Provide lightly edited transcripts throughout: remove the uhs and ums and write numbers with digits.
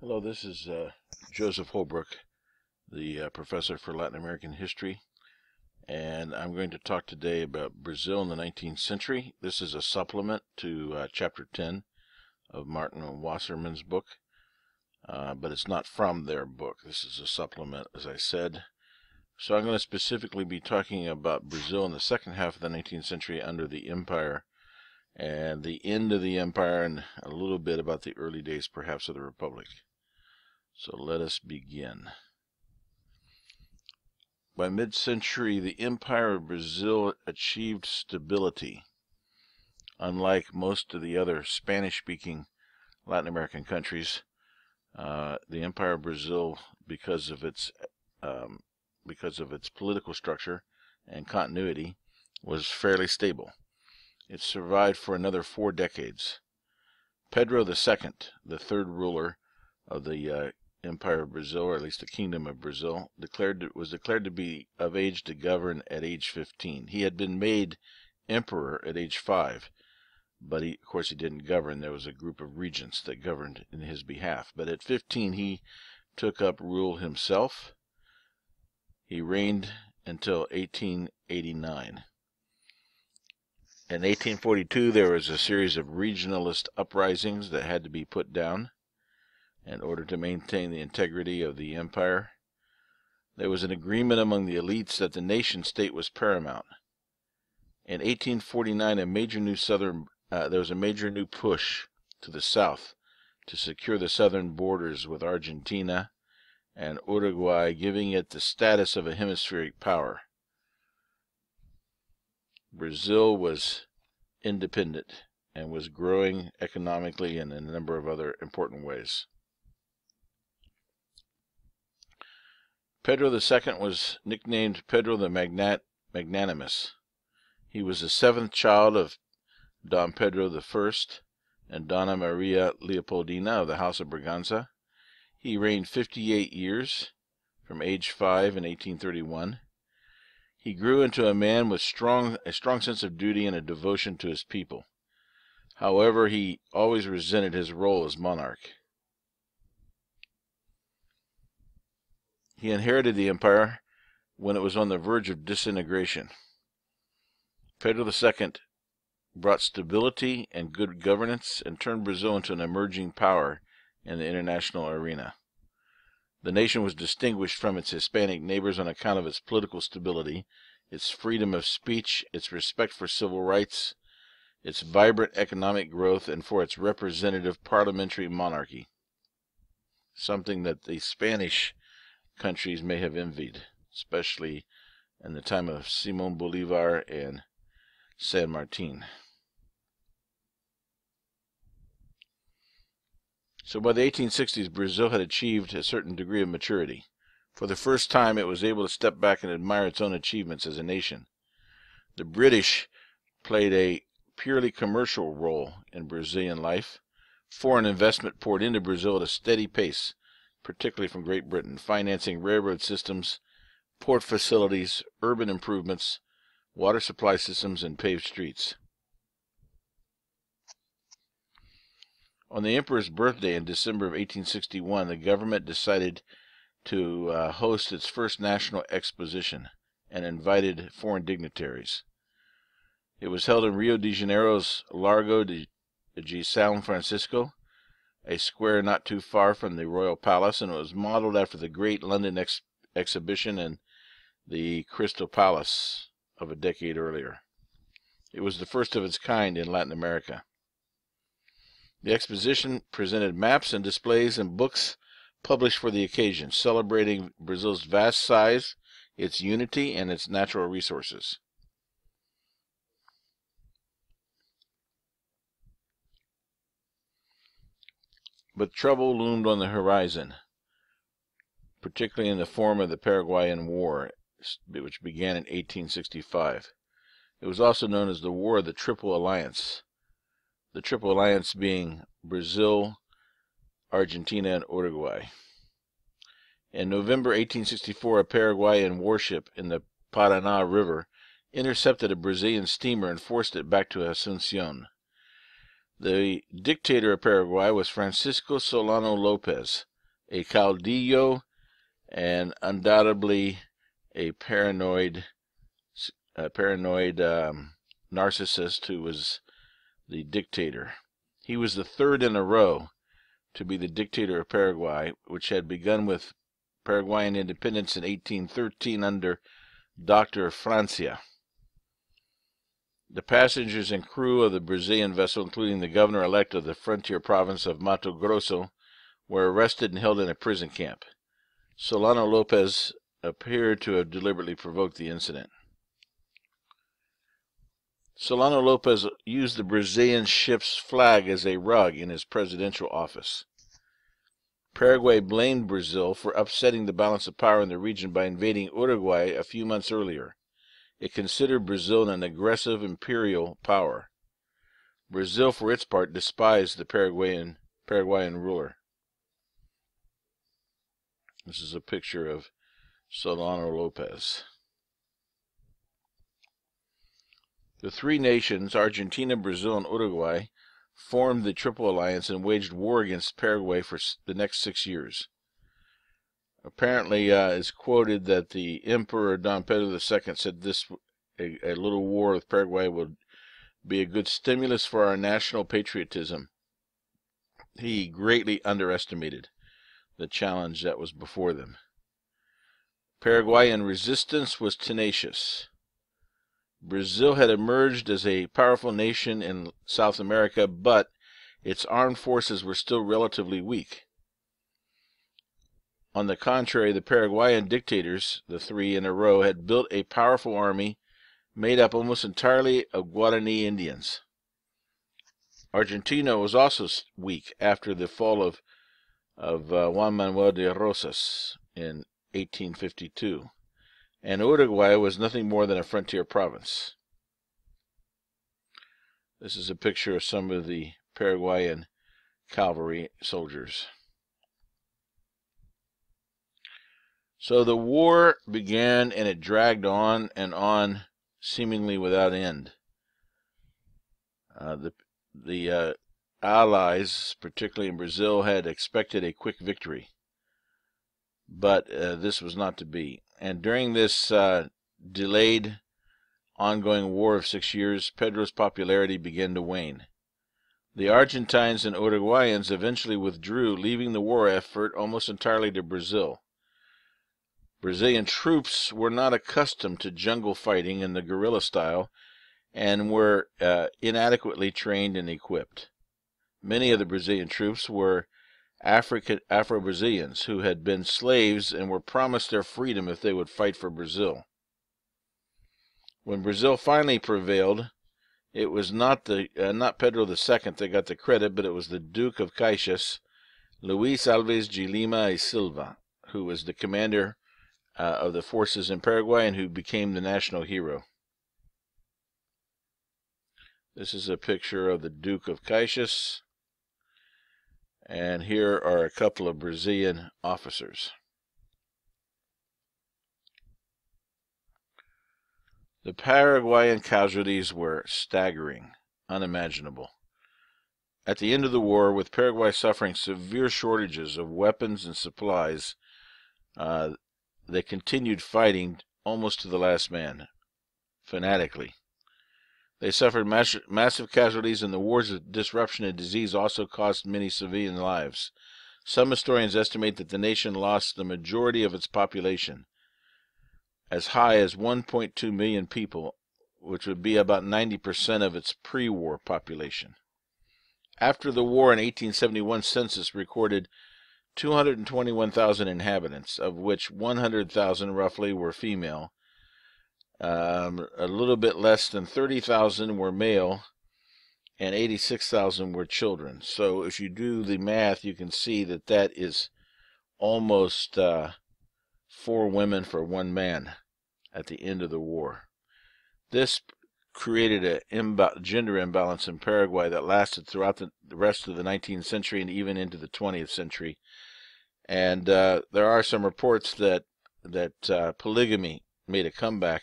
Hello, this is Joseph Holbrook, the professor for Latin American history, and I'm going to talk today about Brazil in the 19th century. This is a supplement to Chapter 10 of Martin Wasserman's book, but it's not from their book. This is a supplement, as I said. So I'm going to specifically be talking about Brazil in the second half of the 19th century under the Empire, and the end of the Empire, and a little bit about the early days, perhaps, of the Republic. So let us begin. By mid-century, the Empire of Brazil achieved stability. Unlike most of the other Spanish-speaking Latin American countries, the Empire of Brazil, because of its political structure and continuity, was fairly stable. It survived for another 4 decades. Pedro II, the third ruler of the Empire of Brazil, or at least the Kingdom of Brazil, was declared to be of age to govern at age 15. He had been made emperor at age 5, but of course he didn't govern. There was a group of regents that governed in his behalf. But at 15 he took up rule himself. He reigned until 1889. In 1842 there was a series of regionalist uprisings that had to be put down in order to maintain the integrity of the empire. There was an agreement among the elites that the nation-state was paramount. In 1849, there was a major new push to the south to secure the southern borders with Argentina and Uruguay, giving it the status of a hemispheric power. Brazil was independent and was growing economically and in a number of other important ways. Pedro II was nicknamed Pedro the Magnanimous. He was the 7th child of Dom Pedro I and Donna Maria Leopoldina of the House of Braganza. He reigned 58 years, from age 5 in 1831. He grew into a man with a strong sense of duty and a devotion to his people. However, he always resented his role as monarch. He inherited the empire when it was on the verge of disintegration. Pedro II brought stability and good governance and turned Brazil into an emerging power in the international arena. The nation was distinguished from its Hispanic neighbors on account of its political stability, its freedom of speech, its respect for civil rights, its vibrant economic growth, and for its representative parliamentary monarchy, something that the Spanish countries may have envied, especially in the time of Simon Bolivar and San Martin. So by the 1860s, Brazil had achieved a certain degree of maturity. For the first time, it was able to step back and admire its own achievements as a nation. The British played a purely commercial role in Brazilian life. Foreign investment poured into Brazil at a steady pace, particularly from Great Britain, financing railroad systems, port facilities, urban improvements, water supply systems, and paved streets. On the emperor's birthday in December of 1861, the government decided to host its first national exposition and invited foreign dignitaries. It was held in Rio de Janeiro's Largo de São Francisco, a square not too far from the Royal Palace, and it was modeled after the great London exhibition and the Crystal Palace of a decade earlier. It was the first of its kind in Latin America. The exposition presented maps and displays and books published for the occasion, celebrating Brazil's vast size, its unity, and its natural resources. But trouble loomed on the horizon, particularly in the form of the Paraguayan War, which began in 1865. It was also known as the War of the Triple Alliance, the Triple Alliance being Brazil, Argentina, and Uruguay. In November 1864, a Paraguayan warship in the Paraná River intercepted a Brazilian steamer and forced it back to Asunción. The dictator of Paraguay was Francisco Solano Lopez, a caudillo, and undoubtedly a paranoid narcissist who was the dictator. He was the third in a row to be the dictator of Paraguay, which had begun with Paraguayan independence in 1813 under Dr. Francia. The passengers and crew of the Brazilian vessel, including the governor-elect of the frontier province of Mato Grosso, were arrested and held in a prison camp. Solano Lopez appeared to have deliberately provoked the incident. Solano Lopez used the Brazilian ship's flag as a rug in his presidential office. Paraguay blamed Brazil for upsetting the balance of power in the region by invading Uruguay a few months earlier. It considered Brazil an aggressive imperial power. Brazil, for its part, despised the Paraguayan ruler. This is a picture of Solano Lopez. The three nations, Argentina, Brazil, and Uruguay, formed the Triple Alliance and waged war against Paraguay for the next 6 years. Apparently, it's quoted that the Emperor Don Pedro II said a little war with Paraguay would be a good stimulus for our national patriotism. He greatly underestimated the challenge that was before them. Paraguayan resistance was tenacious. Brazil had emerged as a powerful nation in South America, but its armed forces were still relatively weak. On the contrary, the Paraguayan dictators, the three in a row, had built a powerful army made up almost entirely of Guarani Indians. Argentina was also weak after the fall of Juan Manuel de Rosas in 1852. And Uruguay was nothing more than a frontier province. This is a picture of some of the Paraguayan cavalry soldiers. So the war began, and it dragged on and on, seemingly without end. The allies, particularly in Brazil, had expected a quick victory, but this was not to be. And during this delayed, ongoing war of 6 years, Pedro's popularity began to wane. The Argentines and Uruguayans eventually withdrew, leaving the war effort almost entirely to Brazil. Brazilian troops were not accustomed to jungle fighting in the guerrilla style and were inadequately trained and equipped. Many of the Brazilian troops were Afro-Brazilians who had been slaves and were promised their freedom if they would fight for Brazil. When Brazil finally prevailed, it was not Pedro II that got the credit, but it was the Duke of Caxias, Luis Alves de Lima y Silva, who was the commander of the forces in Paraguay and who became the national hero. This is a picture of the Duke of Caxias, and here are a couple of Brazilian officers. The Paraguayan casualties were staggering, unimaginable. At the end of the war, with Paraguay suffering severe shortages of weapons and supplies, they continued fighting almost to the last man, fanatically. They suffered massive casualties, and the wars of disruption and disease also cost many civilian lives. Some historians estimate that the nation lost the majority of its population, as high as 1.2 million people, which would be about 90% of its pre-war population. After the war, an 1871 census recorded 221,000 inhabitants, of which 100,000 roughly were female. A little bit less than 30,000 were male, and 86,000 were children. So if you do the math, you can see that that is almost 4 women for 1 man at the end of the war. This created a gender imbalance in Paraguay that lasted throughout the rest of the 19th century and even into the 20th century. And there are some reports that polygamy made a comeback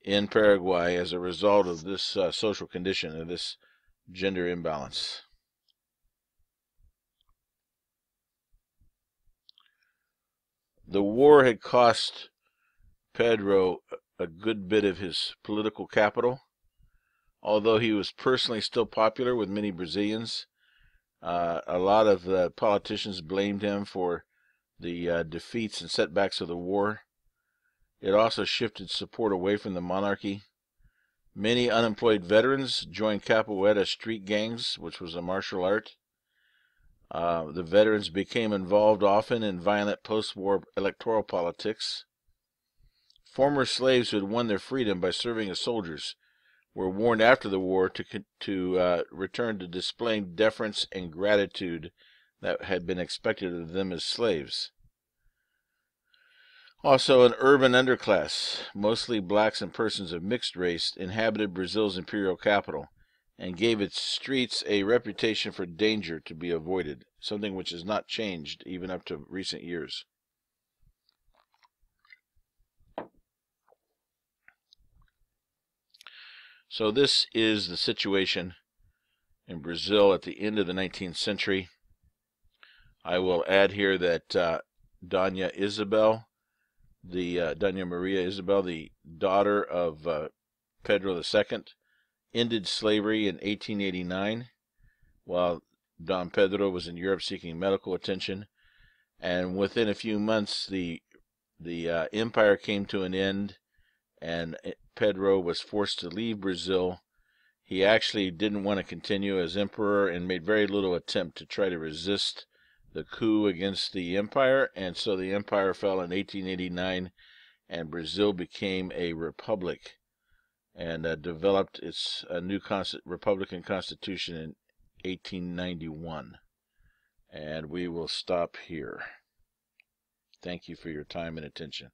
in Paraguay as a result of this social condition, of this gender imbalance. The war had cost Pedro a good bit of his political capital. Although he was personally still popular with many Brazilians, a lot of politicians blamed him for the defeats and setbacks of the war. It also shifted support away from the monarchy. Many unemployed veterans joined capoeira street gangs, which was a martial art. The veterans became involved often in violent post-war electoral politics. Former slaves who had won their freedom by serving as soldiers were warned after the war to return to displaying deference and gratitude that had been expected of them as slaves. Also, an urban underclass, mostly blacks and persons of mixed race, inhabited Brazil's imperial capital and gave its streets a reputation for danger to be avoided, something which has not changed even up to recent years. So this is the situation in Brazil at the end of the 19th century. I will add here that Dona Maria Isabel, the daughter of Pedro II, ended slavery in 1889 while Don Pedro was in Europe seeking medical attention. And within a few months, the empire came to an end, and Pedro was forced to leave Brazil. He actually didn't want to continue as emperor and made very little attempt to try to resist the coup against the empire, and so the empire fell in 1889, and Brazil became a republic and developed its new Republican Constitution in 1891. And we will stop here. Thank you for your time and attention.